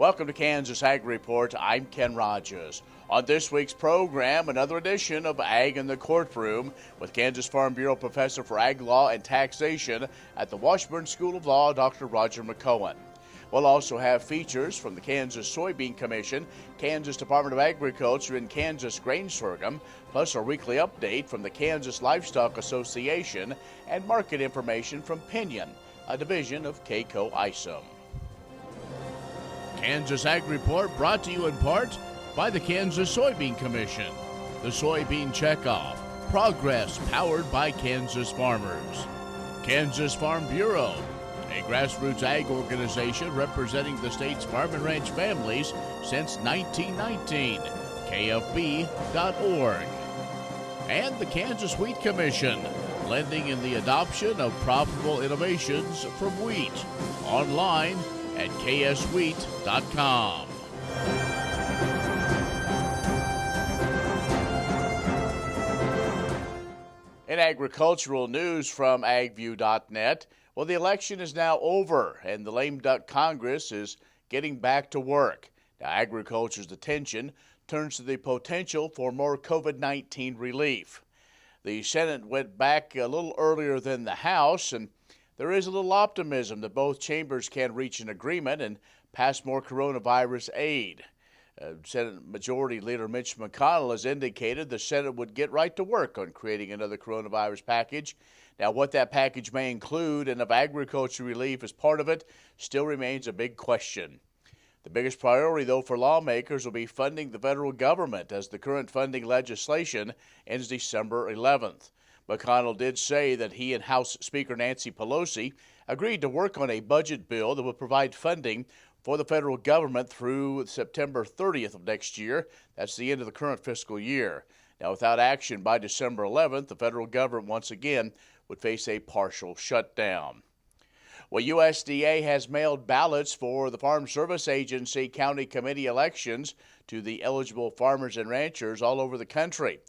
Welcome to Kansas Ag Report. I'm Ken Rogers. On this week's program, another edition of Ag in the Courtroom with Kansas Farm Bureau Professor for Ag Law and Taxation at the Washburn School of Law, Dr. Roger McEowen. We'll also have features from the Kansas Soybean Commission, Kansas Department of Agriculture, and Kansas Grain Sorghum, plus a weekly update from the Kansas Livestock Association and market information from Pinion, a division of K-Coe Isom. Kansas Ag Report brought to you in part by the Kansas Soybean Commission, the Soybean Checkoff, progress powered by Kansas farmers. Kansas Farm Bureau, a grassroots ag organization representing the state's farm and ranch families since 1919, kfb.org. And the Kansas Wheat Commission, lending in the adoption of profitable innovations from wheat, online at kswheat.com. In agricultural news from agview.net, well, the election is now over and the lame duck Congress is getting back to work. Now, agriculture's attention turns to the potential for more COVID-19 relief. The Senate went back a little earlier than the House, and there is a little optimism that both chambers can reach an agreement and pass more coronavirus aid. Senate Majority Leader Mitch McConnell has indicated the Senate would get right to work on creating another coronavirus package. Now, what that package may include and if agriculture relief is part of it still remains a big question. The biggest priority, though, for lawmakers will be funding the federal government as the current funding legislation ends December 11th. McConnell did say that he and House Speaker Nancy Pelosi agreed to work on a budget bill that would provide funding for the federal government through September 30th of next year. That's the end of the current fiscal year. Now, without action by December 11th, the federal government once again would face a partial shutdown. Well, USDA has mailed ballots for the Farm Service Agency county committee elections to the eligible farmers and ranchers all over the country.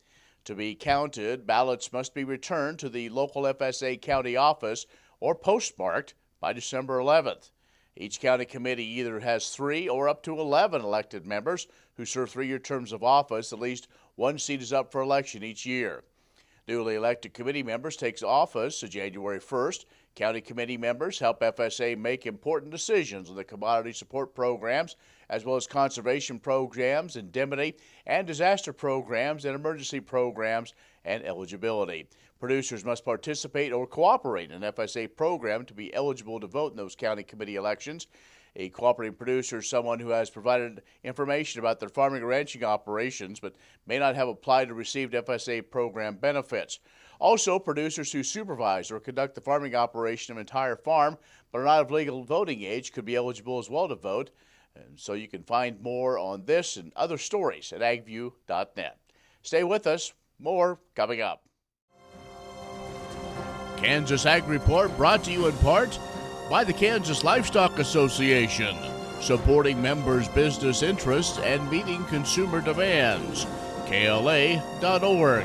To be counted, ballots must be returned to the local FSA county office or postmarked by December 11th. Each county committee either has 3 or up to 11 elected members who serve 3-year terms of office. At least one seat is up for election each year. Newly elected committee members take office January 1st. County committee members help FSA make important decisions on the commodity support programs, as well as conservation programs, indemnity and disaster programs, and emergency programs and eligibility. Producers must participate or cooperate in an FSA program to be eligible to vote in those county committee elections. A cooperating producer is someone who has provided information about their farming or ranching operations but may not have applied or received FSA program benefits. Also, producers who supervise or conduct the farming operation of an entire farm but are not of legal voting age could be eligible as well to vote. And so you can find more on this and other stories at agview.net. Stay with us. More coming up. Kansas Ag Report brought to you in part by the Kansas Livestock Association, supporting members' business interests and meeting consumer demands. KLA.org.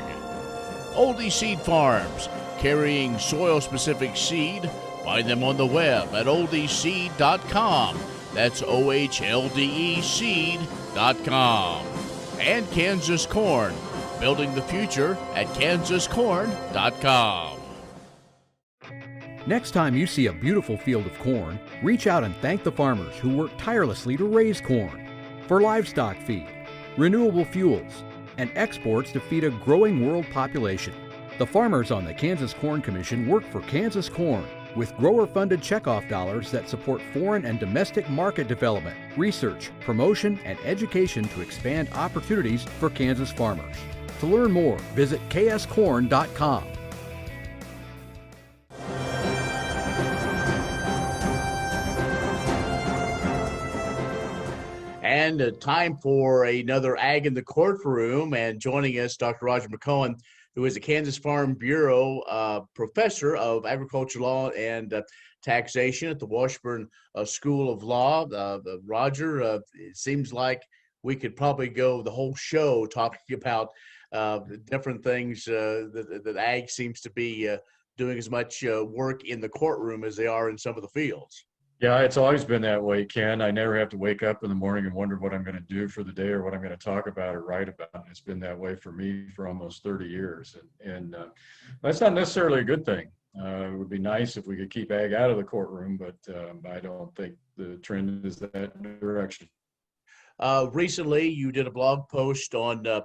Oldie Seed Farms, carrying soil-specific seed. Find them on the web at oldieseed.com. That's OHLDE seed.com. And Kansas Corn, building the future at kansascorn.com. Next time you see a beautiful field of corn, reach out and thank the farmers who work tirelessly to raise corn for livestock feed, renewable fuels, and exports to feed a growing world population. The farmers on the Kansas Corn Commission work for Kansas Corn with grower-funded checkoff dollars that support foreign and domestic market development, research, promotion, and education to expand opportunities for Kansas farmers. To learn more, visit kscorn.com. And time for another Ag in the Courtroom. And joining us, Dr. Roger McEowen, who is a Kansas Farm Bureau professor of agriculture law and taxation at the Washburn School of Law. Roger, it seems like we could probably go the whole show talking about different things that ag seems to be doing as much work in the courtroom as they are in some of the fields. Yeah, it's always been that way, Ken. I never have to wake up in the morning and wonder what I'm going to do for the day or what I'm going to talk about or write about. It's been that way for me for almost 30 years. And that's not necessarily a good thing. It would be nice if we could keep ag out of the courtroom, but I don't think the trend is that direction. Recently, you did a blog post on the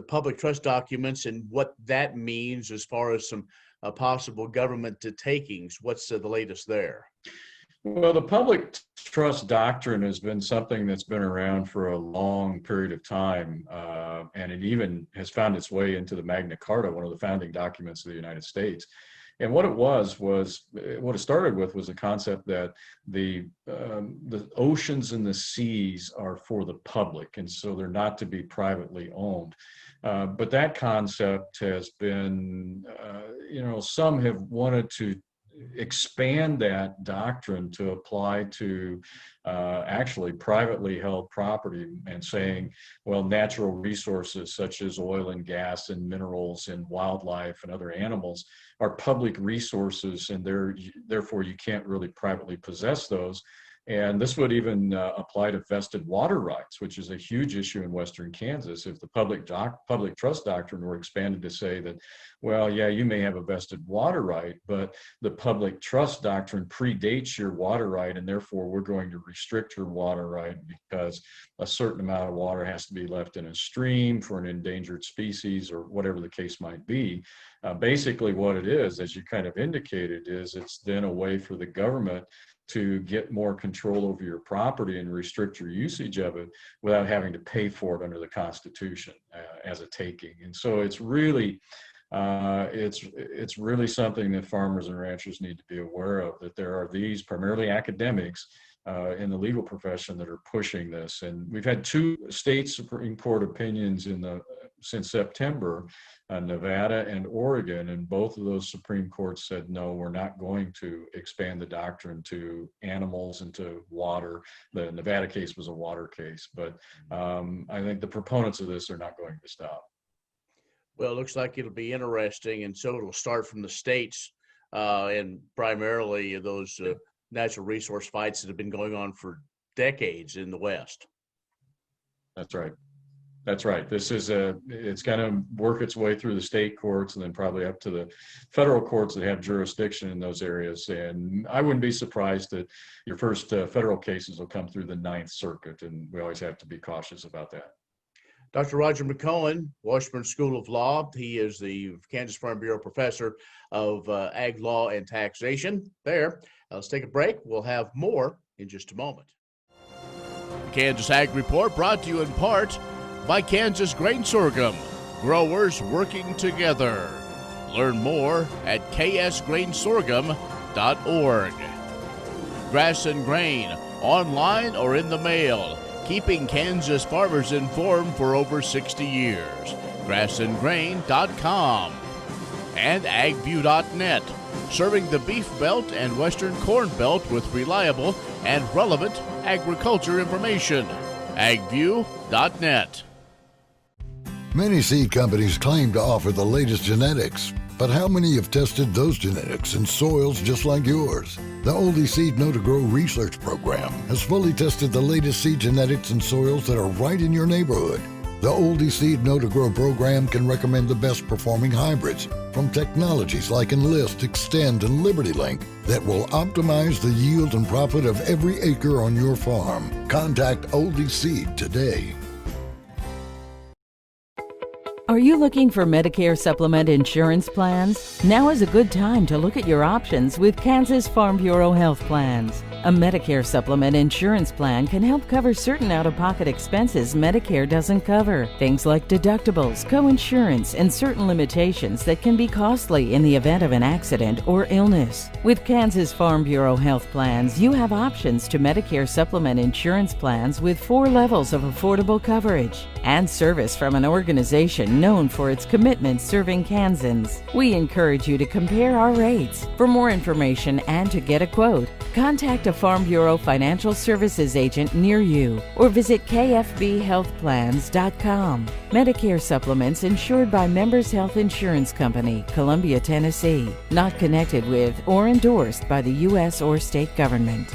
public trust documents and what that means as far as some possible government takings. What's the latest there? Well, the public trust doctrine has been something that's been around for a long period of time, and it even has found its way into the Magna Carta, one of the founding documents of the United States. And what it was what it started with was a concept that the oceans and the seas are for the public, and so they're not to be privately owned. But that concept has been, some have wanted to expand that doctrine to apply to actually privately held property, and saying, well, natural resources such as oil and gas and minerals and wildlife and other animals are public resources, and therefore you can't really privately possess those. And this would even apply to vested water rights, which is a huge issue in Western Kansas. If the public trust doctrine were expanded to say that, well, yeah, you may have a vested water right, but the public trust doctrine predates your water right, and therefore we're going to restrict your water right because a certain amount of water has to be left in a stream for an endangered species or whatever the case might be. Basically what it is, as you kind of indicated, is it's then a way for the government to get more control over your property and restrict your usage of it without having to pay for it under the Constitution as a taking. And so it's really something that farmers and ranchers need to be aware of, that there are these primarily academics in the legal profession that are pushing this. And we've had 2 state Supreme Court opinions since September, Nevada and Oregon, and both of those Supreme Courts said, no, we're not going to expand the doctrine to animals and to water. The Nevada case was a water case, but I think the proponents of this are not going to stop. Well, it looks like it'll be interesting, and so it'll start from the states and primarily those natural resource fights that have been going on for decades in the West. That's right. That's right. It's going to work its way through the state courts and then probably up to the federal courts that have jurisdiction in those areas. And I wouldn't be surprised that your first federal cases will come through the Ninth Circuit, and we always have to be cautious about that. Dr. Roger McEowen, Washburn School of Law. He is the Kansas Farm Bureau Professor of Ag Law and Taxation there. Let's take a break. We'll have more in just a moment. The Kansas Ag Report brought to you in part by Kansas Grain Sorghum, growers working together. Learn more at ksgrainsorghum.org. Grass and Grain, online or in the mail, keeping Kansas farmers informed for over 60 years. grassandgrain.com. And agview.net, serving the Beef Belt and Western Corn Belt with reliable and relevant agriculture information. agview.net. Many seed companies claim to offer the latest genetics, but how many have tested those genetics in soils just like yours? The Oldie Seed Know to Grow research program has fully tested the latest seed genetics in soils that are right in your neighborhood. The Oldie Seed Know to Grow program can recommend the best performing hybrids from technologies like Enlist, Extend, and LibertyLink that will optimize the yield and profit of every acre on your farm. Contact Oldie Seed today. Are you looking for Medicare supplement insurance plans? Now is a good time to look at your options with Kansas Farm Bureau Health Plans. A Medicare supplement insurance plan can help cover certain out-of-pocket expenses Medicare doesn't cover. Things like deductibles, co-insurance, and certain limitations that can be costly in the event of an accident or illness. With Kansas Farm Bureau Health Plans, you have options to Medicare supplement insurance plans with 4 levels of affordable coverage and service from an organization known for its commitment serving Kansans. We encourage you to compare our rates. For more information and to get a quote, contact a a Farm Bureau financial services agent near you or visit kfbhealthplans.com. Medicare supplements insured by Members Health Insurance Company, Columbia, Tennessee. Not connected with or endorsed by the U.S. or state government.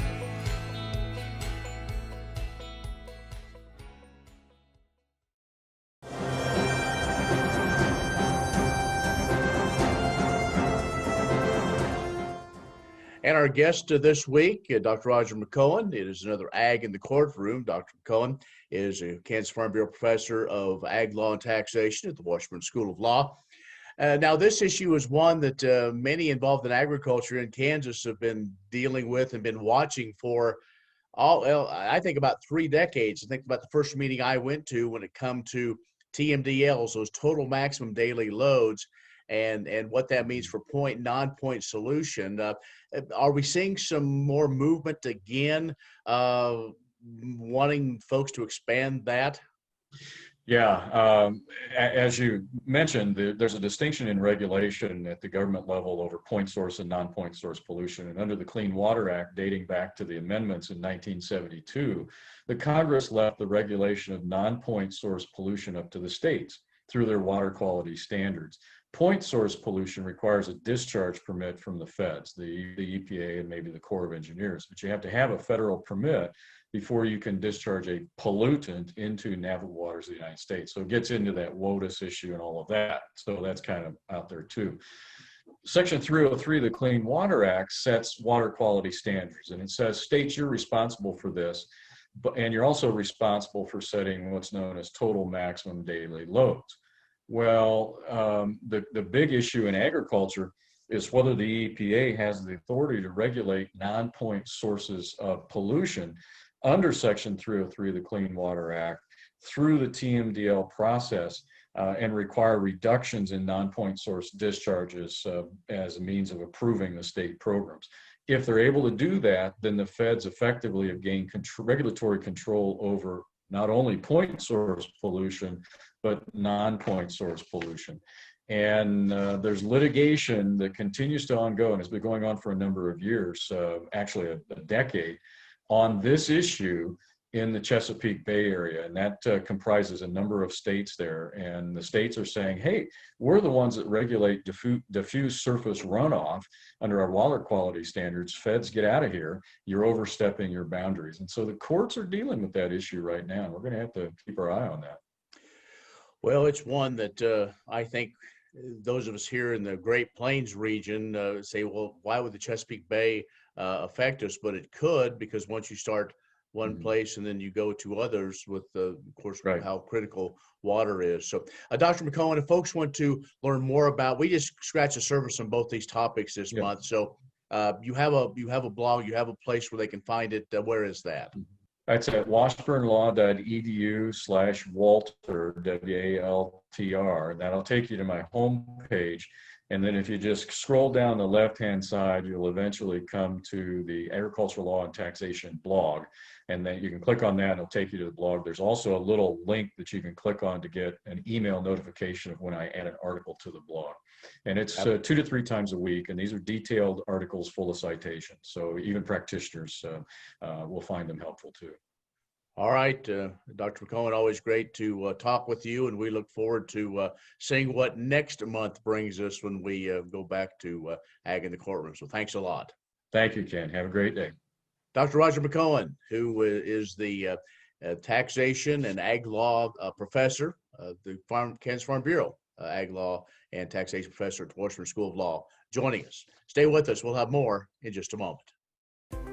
And our guest this week, Dr. Roger McEowen. It is another Ag in the Courtroom. Dr. McEowen is a Kansas Farm Bureau professor of Ag Law and Taxation at the Washburn School of Law. Now, this issue is one that many involved in agriculture in Kansas have been dealing with and been watching for, I think, about 3 decades. I think about the first meeting I went to when it come to TMDLs, those total maximum daily loads, and what that means for point, non-point solution. Are we seeing some more movement again, wanting folks to expand that? Yeah, as you mentioned, there's a distinction in regulation at the government level over point source and non-point source pollution. And under the Clean Water Act, dating back to the amendments in 1972, the Congress left the regulation of non-point source pollution up to the states through their water quality standards. Point source pollution requires a discharge permit from the feds, the EPA and maybe the Corps of Engineers, but you have to have a federal permit before you can discharge a pollutant into navigable waters of the United States. So it gets into that WOTUS issue and all of that. So that's kind of out there too. Section 303 of the Clean Water Act sets water quality standards, and it says, states, you're responsible for this, and you're also responsible for setting what's known as total maximum daily loads. Well, the big issue in agriculture is whether the EPA has the authority to regulate non-point sources of pollution under Section 303 of the Clean Water Act through the TMDL process and require reductions in non-point source discharges as a means of approving the state programs. If they're able to do that, then the feds effectively have gained regulatory control over not only point source pollution, but non-point source pollution. And there's litigation that continues to ongoing, and has been going on for a number of years, actually a decade, on this issue in the Chesapeake Bay area. And that comprises a number of states there. And the states are saying, hey, we're the ones that regulate diffuse surface runoff under our water quality standards. Feds, get out of here. You're overstepping your boundaries. And so the courts are dealing with that issue right now. And we're going to have to keep our eye on that. Well, it's one that I think those of us here in the Great Plains region say, well, why would the Chesapeake Bay affect us? But it could, because once you start one place and then you go to others with, of course, right, how critical water is. So, Dr. McEowen, if folks want to learn more about, we just scratched the surface on both these topics this month. So you have a blog, you have a place where they can find it. Where is that? That's at washburnlaw.edu/Walter, WALTR. That'll take you to my homepage. And then if you just scroll down the left-hand side, you'll eventually come to the Agricultural Law and Taxation blog. And then you can click on that and it'll take you to the blog. There's also a little link that you can click on to get an email notification of when I add an article to the blog. And it's 2 to 3 times a week. And these are detailed articles full of citations. So even practitioners will find them helpful too. All right, Dr. McEowen, always great to talk with you, and we look forward to seeing what next month brings us when we go back to Ag in the Courtroom. So thanks a lot. Thank you, Ken. Have a great day. Dr. Roger McEowen, who is the taxation and ag law professor, the Kansas Farm Bureau ag law and taxation professor at the Washburn School of Law, joining us. Stay with us. We'll have more in just a moment.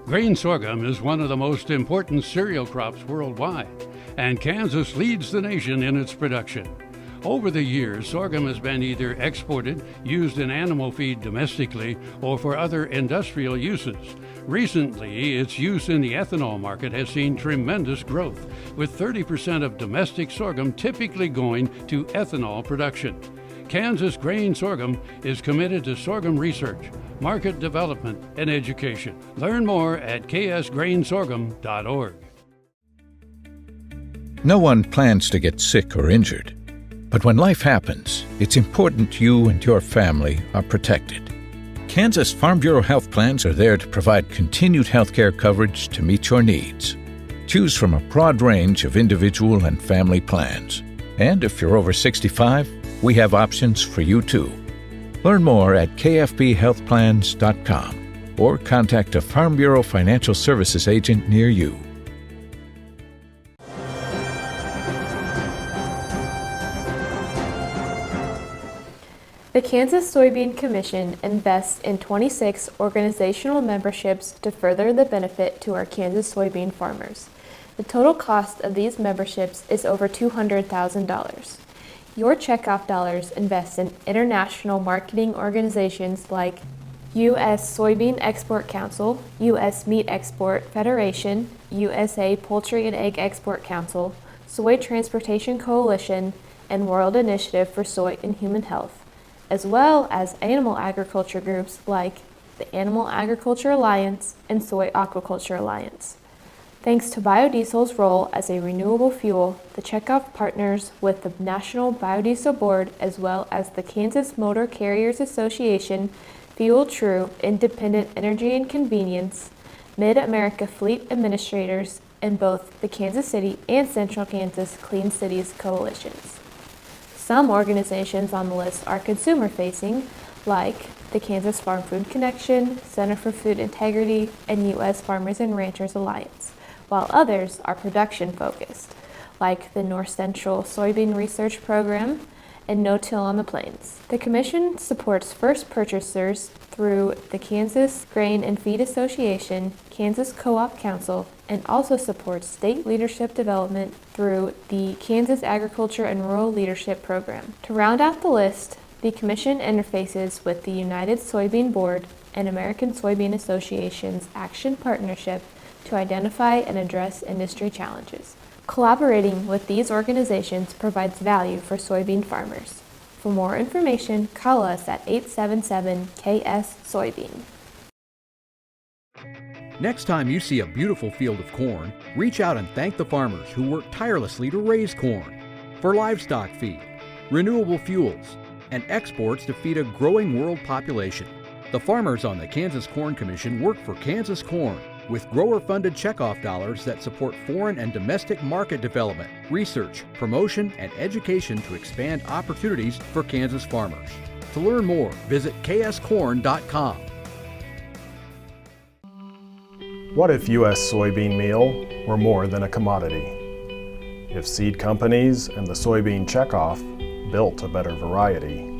Grain sorghum is one of the most important cereal crops worldwide, and Kansas leads the nation in its production. Over the years, sorghum has been either exported, used in animal feed domestically, or for other industrial uses. Recently, its use in the ethanol market has seen tremendous growth, with 30% of domestic sorghum typically going to ethanol production. Kansas Grain Sorghum is committed to sorghum research, market development, and education. Learn more at ksgrainsorghum.org. No one plans to get sick or injured. But when life happens, it's important you and your family are protected. Kansas Farm Bureau health plans are there to provide continued health care coverage to meet your needs. Choose from a broad range of individual and family plans. And if you're over 65, we have options for you too. Learn more at kfbhealthplans.com or contact a Farm Bureau Financial Services agent near you. The Kansas Soybean Commission invests in 26 organizational memberships to further the benefit to our Kansas soybean farmers. The total cost of these memberships is over $200,000. Your checkoff dollars invest in international marketing organizations like U.S. Soybean Export Council, U.S. Meat Export Federation, USA Poultry and Egg Export Council, Soy Transportation Coalition, and World Initiative for Soy and Human Health, as well as animal agriculture groups like the Animal Agriculture Alliance and Soy Aquaculture Alliance. Thanks to biodiesel's role as a renewable fuel, the checkoff partners with the National Biodiesel Board as well as the Kansas Motor Carriers Association, Fuel True, Independent Energy and Convenience, Mid-America Fleet Administrators, and both the Kansas City and Central Kansas Clean Cities coalitions. Some organizations on the list are consumer-facing, like the Kansas Farm Food Connection, Center for Food Integrity, and U.S. Farmers and Ranchers Alliance, while others are production-focused, like the North Central Soybean Research Program and No Till on the Plains. The Commission supports first purchasers through the Kansas Grain and Feed Association, Kansas Co-op Council, and also supports state leadership development through the Kansas Agriculture and Rural Leadership Program. To round out the list, the Commission interfaces with the United Soybean Board and American Soybean Association's Action Partnership to identify and address industry challenges. Collaborating with these organizations provides value for soybean farmers. For more information, call us at 877-KS-SOYBEAN. Next time you see a beautiful field of corn, reach out and thank the farmers who work tirelessly to raise corn for livestock feed, renewable fuels, and exports to feed a growing world population. The farmers on the Kansas Corn Commission work for Kansas Corn with grower-funded checkoff dollars that support foreign and domestic market development, research, promotion, and education to expand opportunities for Kansas farmers. To learn more, visit kscorn.com. What if U.S. soybean meal were more than a commodity? If seed companies and the soybean checkoff built a better variety?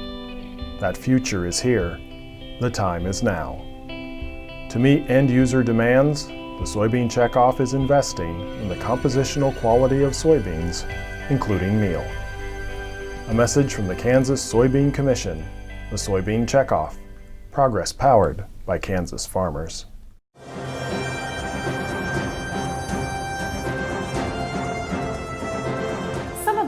That future is here. The time is now. To meet end-user demands, the soybean checkoff is investing in the compositional quality of soybeans, including meal. A message from the Kansas Soybean Commission, the Soybean Checkoff, progress powered by Kansas farmers.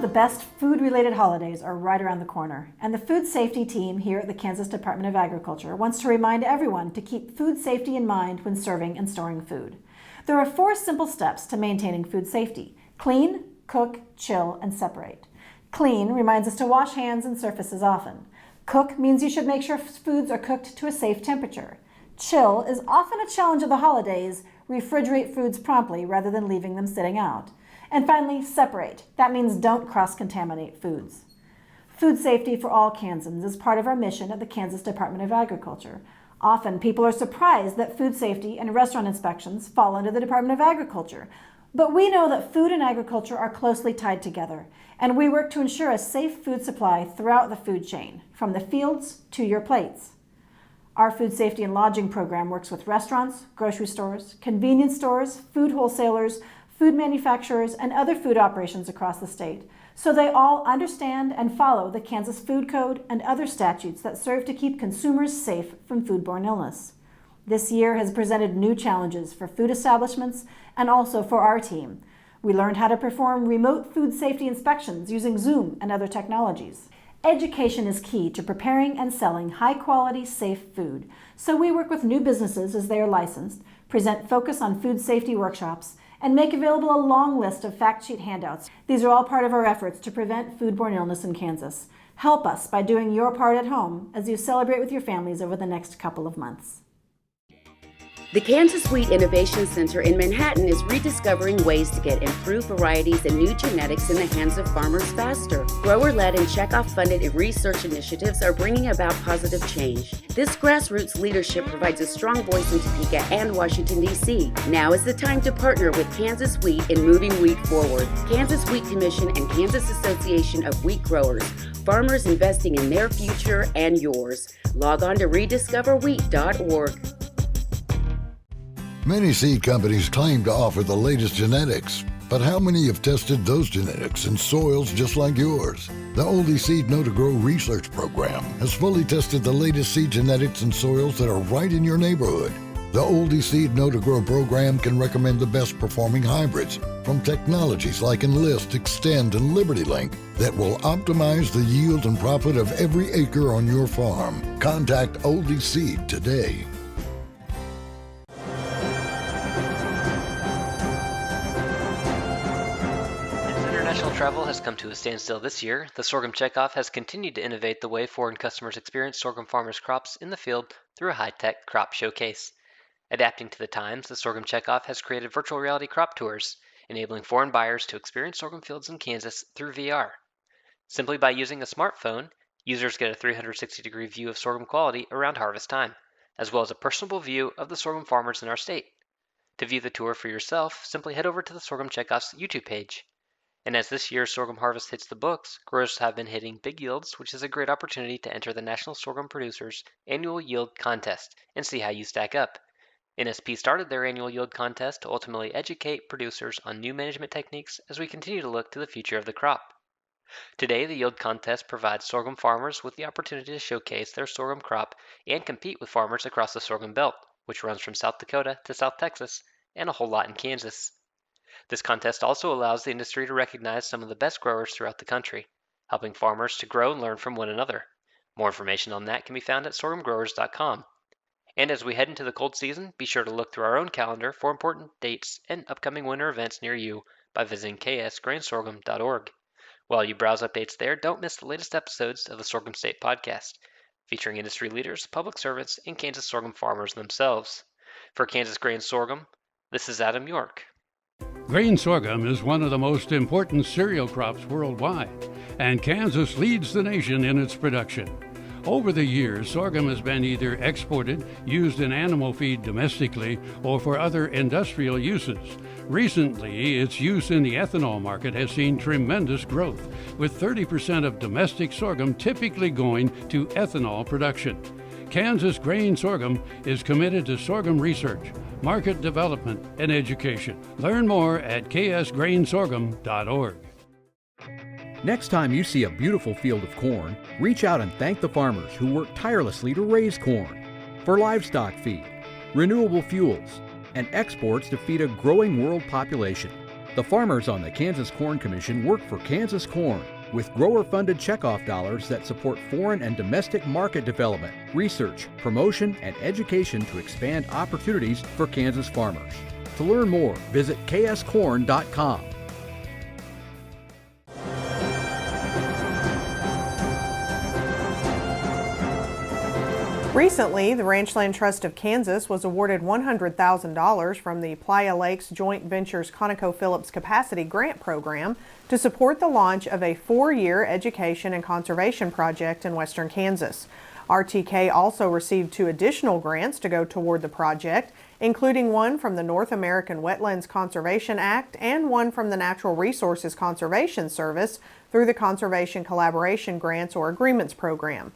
The best food-related holidays are right around the corner, and the food safety team here at the Kansas Department of Agriculture wants to remind everyone to keep food safety in mind when serving and storing food. There are 4 simple steps to maintaining food safety: clean, cook, chill, and separate. Clean reminds us to wash hands and surfaces often. Cook means you should make sure foods are cooked to a safe temperature. Chill is often a challenge of the holidays. Refrigerate foods promptly rather than leaving them sitting out. And finally, separate. That means don't cross-contaminate foods. Food safety for all Kansans is part of our mission at the Kansas Department of Agriculture. Often, people are surprised that food safety and restaurant inspections fall under the Department of Agriculture. But we know that food and agriculture are closely tied together, and we work to ensure a safe food supply throughout the food chain, from the fields to your plates. Our food safety and lodging program works with restaurants, grocery stores, convenience stores, food wholesalers, food manufacturers, and other food operations across the state, so they all understand and follow the Kansas Food Code and other statutes that serve to keep consumers safe from foodborne illness. This year has presented new challenges for food establishments and also for our team. We learned how to perform remote food safety inspections using Zoom and other technologies. Education is key to preparing and selling high-quality, safe food, so we work with new businesses as they are licensed, present focus on food safety workshops, and make available a long list of fact sheet handouts. These are all part of our efforts to prevent foodborne illness in Kansas. Help us by doing your part at home as you celebrate with your families over the next couple of months. The Kansas Wheat Innovation Center in Manhattan is rediscovering ways to get improved varieties and new genetics in the hands of farmers faster. Grower-led and checkoff-funded research initiatives are bringing about positive change. This grassroots leadership provides a strong voice in Topeka and Washington, D.C. Now is the time to partner with Kansas Wheat in moving wheat forward. Kansas Wheat Commission and Kansas Association of Wheat Growers. Farmers investing in their future and yours. Log on to rediscoverwheat.org. Many seed companies claim to offer the latest genetics, but how many have tested those genetics in soils just like yours? The Oldie Seed Know to Grow research program has fully tested the latest seed genetics in soils that are right in your neighborhood. The Oldie Seed Know to Grow program can recommend the best performing hybrids from technologies like Enlist, Extend, and LibertyLink that will optimize the yield and profit of every acre on your farm. Contact Oldie Seed today. International travel has come to a standstill this year. The Sorghum Checkoff has continued to innovate the way foreign customers experience sorghum farmers' crops in the field through a high-tech crop showcase. Adapting to the times, the Sorghum Checkoff has created virtual reality crop tours, enabling foreign buyers to experience sorghum fields in Kansas through VR. Simply by using a smartphone, users get a 360-degree view of sorghum quality around harvest time, as well as a personable view of the sorghum farmers in our state. To view the tour for yourself, simply head over to the Sorghum Checkoff's YouTube page. And as this year's sorghum harvest hits the books, growers have been hitting big yields, which is a great opportunity to enter the National Sorghum Producers Annual Yield Contest and see how you stack up. NSP started their annual yield contest to ultimately educate producers on new management techniques as we continue to look to the future of the crop. Today, the yield contest provides sorghum farmers with the opportunity to showcase their sorghum crop and compete with farmers across the sorghum belt, which runs from South Dakota to South Texas and a whole lot in Kansas. This contest also allows the industry to recognize some of the best growers throughout the country, helping farmers to grow and learn from one another. More information on that can be found at sorghumgrowers.com. And as we head into the cold season, be sure to look through our own calendar for important dates and upcoming winter events near you by visiting ksgrainsorghum.org. While you browse updates there, don't miss the latest episodes of the Sorghum State Podcast, featuring industry leaders, public servants, and Kansas sorghum farmers themselves. For Kansas Grain Sorghum, this is Adam York. Grain sorghum is one of the most important cereal crops worldwide, and Kansas leads the nation in its production. Over the years, sorghum has been either exported, used in animal feed domestically, or for other industrial uses. Recently, its use in the ethanol market has seen tremendous growth, with 30% of domestic sorghum typically going to ethanol production. Kansas Grain Sorghum is committed to sorghum research, market development, and education. Learn more at ksgrainsorghum.org. Next time you see a beautiful field of corn, reach out and thank the farmers who work tirelessly to raise corn. For livestock feed, renewable fuels, and exports to feed a growing world population. The farmers on the Kansas Corn Commission work for Kansas Corn with grower-funded checkoff dollars that support foreign and domestic market development, research, promotion, and education to expand opportunities for Kansas farmers. To learn more, visit kscorn.com. Recently, the Ranchland Trust of Kansas was awarded $100,000 from the Playa Lakes Joint Ventures ConocoPhillips Capacity Grant Program to support the launch of a 4-year education and conservation project in western Kansas. RTK also received 2 additional grants to go toward the project, including one from the North American Wetlands Conservation Act and one from the Natural Resources Conservation Service through the Conservation Collaboration Grants or Agreements Program.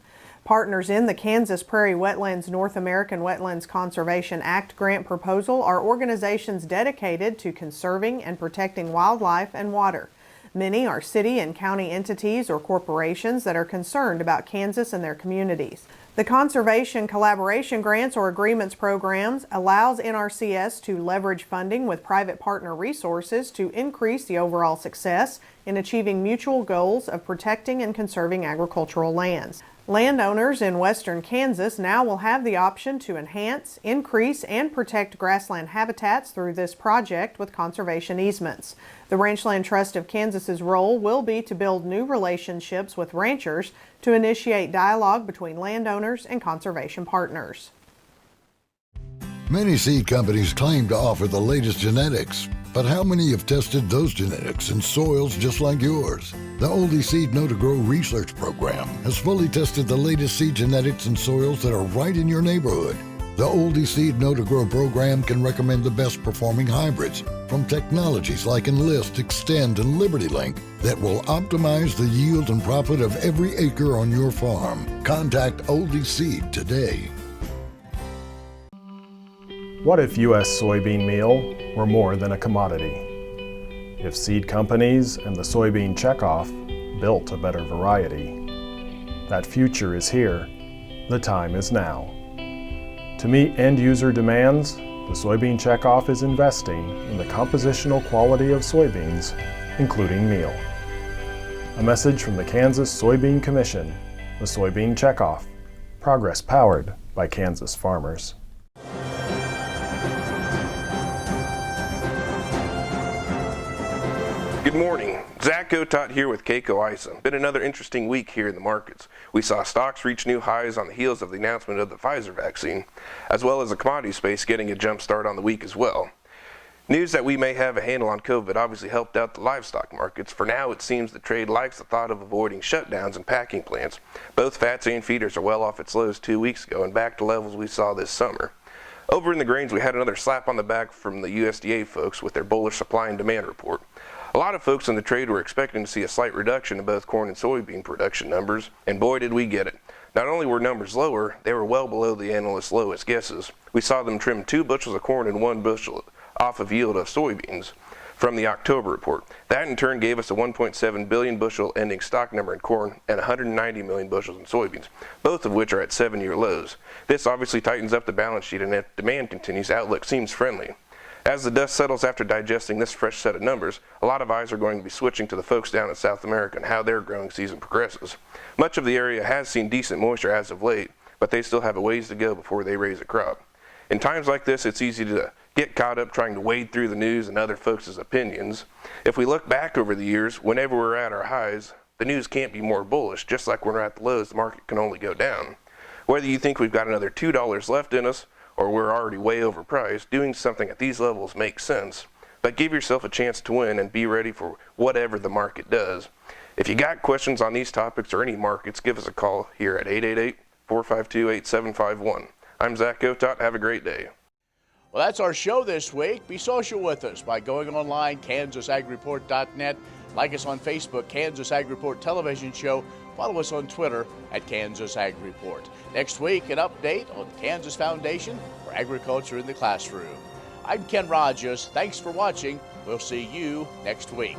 Partners in the Kansas Prairie Wetlands North American Wetlands Conservation Act grant proposal are organizations dedicated to conserving and protecting wildlife and water. Many are city and county entities or corporations that are concerned about Kansas and their communities. The Conservation Collaboration Grants or Agreements programs allows NRCS to leverage funding with private partner resources to increase the overall success in achieving mutual goals of protecting and conserving agricultural lands. Landowners in western Kansas now will have the option to enhance, increase, and protect grassland habitats through this project with conservation easements. The Ranchland Trust of Kansas's role will be to build new relationships with ranchers to initiate dialogue between landowners and conservation partners. Many seed companies claim to offer the latest genetics, but how many have tested those genetics in soils just like yours? The Oldie Seed Know to Grow research program has fully tested the latest seed genetics in soils that are right in your neighborhood. The Oldie Seed Know to Grow program can recommend the best performing hybrids from technologies like Enlist, Extend, and LibertyLink that will optimize the yield and profit of every acre on your farm. Contact Oldie Seed today. What if U.S. soybean meal were more than a commodity? If seed companies and the soybean checkoff built a better variety? That future is here. The time is now. To meet end-user demands, the soybean checkoff is investing in the compositional quality of soybeans, including meal. A message from the Kansas Soybean Commission, the soybean checkoff. Progress powered by Kansas farmers. Good morning. Zach Gotot here with K-Coe Isom. Been another interesting week here in the markets. We saw stocks reach new highs on the heels of the announcement of the Pfizer vaccine, as well as the commodity space getting a jump start on the week as well. News that we may have a handle on COVID obviously helped out the livestock markets. For now, it seems the trade likes the thought of avoiding shutdowns in packing plants. Both fats and feeders are well off its lows 2 weeks ago and back to levels we saw this summer. Over in the grains, we had another slap on the back from the USDA folks with their bullish supply and demand report. A lot of folks in the trade were expecting to see a slight reduction in both corn and soybean production numbers, and boy did we get it. Not only were numbers lower, they were well below the analysts' lowest guesses. We saw them trim 2 bushels of corn and 1 bushel off of yield of soybeans from the October report. That in turn gave us a 1.7 billion bushel ending stock number in corn and 190 million bushels in soybeans, both of which are at 7-year lows. This obviously tightens up the balance sheet, and if demand continues, outlook seems friendly. As the dust settles after digesting this fresh set of numbers, a lot of eyes are going to be switching to the folks down in South America and how their growing season progresses. Much of the area has seen decent moisture as of late, but they still have a ways to go before they raise a crop. In times like this, it's easy to get caught up trying to wade through the news and other folks' opinions. If we look back over the years, whenever we're at our highs, the news can't be more bullish. Just like when we're at the lows, the market can only go down. Whether you think we've got another $2 left in us, or we're already way overpriced, doing something at these levels makes sense. But give yourself a chance to win and be ready for whatever the market does. If you got questions on these topics or any markets, give us a call here at 888-452-8751. I'm Zach Gotot. Have a great day. Well, that's our show this week. Be social with us by going online, KansasAgReport.net. Like us on Facebook, Kansas Ag Report Television Show. Follow us on Twitter at Kansas Ag Report. Next week, an update on the Kansas Foundation for Agriculture in the Classroom. I'm Ken Rogers. Thanks for watching. We'll see you next week.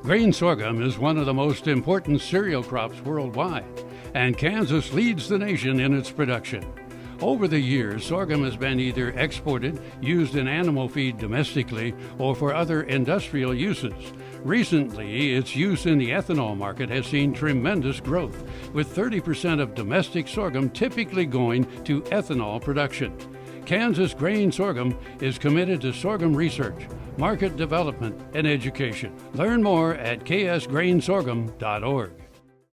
Grain sorghum is one of the most important cereal crops worldwide, and Kansas leads the nation in its production. Over the years, sorghum has been either exported, used in animal feed domestically, or for other industrial uses. Recently, its use in the ethanol market has seen tremendous growth, with 30% of domestic sorghum typically going to ethanol production. Kansas Grain Sorghum is committed to sorghum research, market development, and education. Learn more at ksgrainsorghum.org.